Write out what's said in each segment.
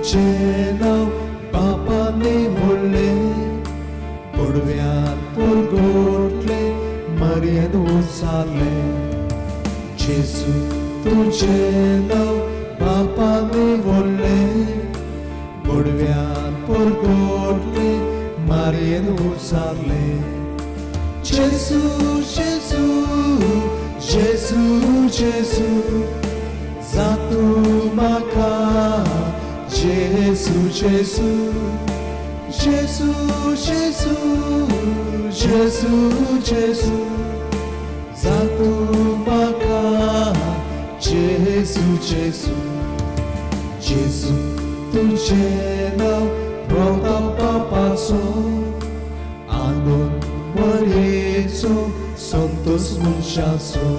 तुझे नाव बापाने बोलले गोडव्यात पोरगोटले मर्याद उचलले जेसू तुझे नाव बापाने बोलले गोडव्यात पोरगोटले मर्याद उचलले जेसू जेसू जेसू जेसू जातू म्हाका जेसू जेसू जेसू जेसू जेसू जेसू जातू म्हाका जेसू जेसू जेसू तुझें नाव प्रभा बापाचो आनंद मरेचो संतोष मनशाचो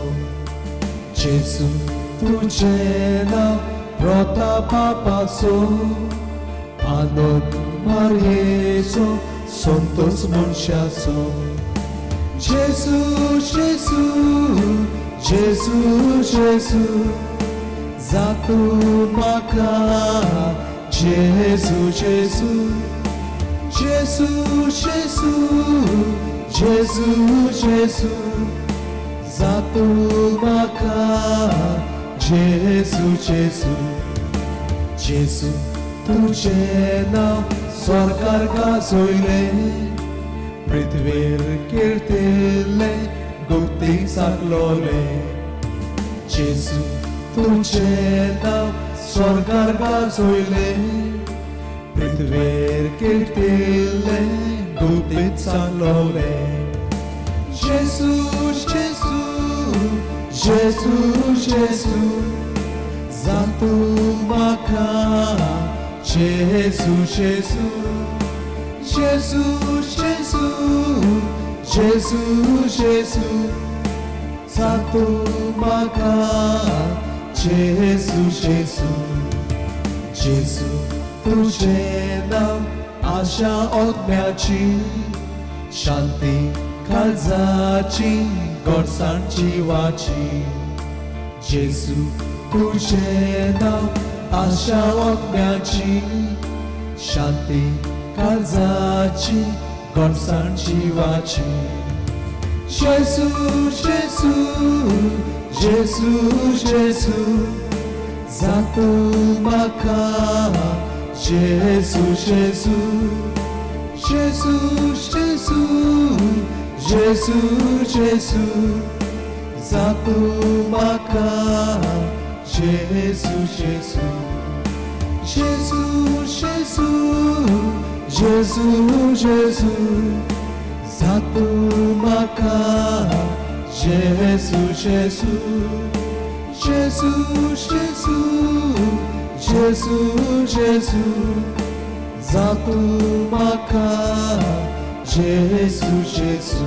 जेसू तुझें नाव प्रभा बापाचो आनंद मरेचो संतोष मनशाचो जेसू जेसू जेसू जेसू जातू म्हाका जेसू जेसू जेसू जेसू जेसू जेसू जातू म्हाका जेसू जेसू जेसू तुझें नाव स्वर्गार गाजोयले पृथ्वीर कीर्तिल्ले गुप्तीक सागलोले जेसू तुझें नाव स्वर्गार गाजोयले पृथ्वीर कीर्तिल्ले गुप्तीक सागलोले जेसू जेसू जेसू जेसू जातू म्हाका जेसू जेसू जेसू जेसू जेसू जेसू जातू म्हाका जेसू जेसू जेसू तुझें नाव आशा ओतम्याची शांती काळजाची गोडसाण जिवाची जेसू तुझें नाव आशा ओतम्याची शांती काळजाची गोडसाण जिवाची जेसू जेसू जेसू जेसू जातू म्हाका जेसू जेसू जेसू जेसू जेसू जेसू जातू म्हाका जेसू जेसू जेसू जेसू जेसू जेसू जातू म्हाका जेसू जेसू जेसू जेसू जेसू जेसू जातू म्हाका जेसू जेसू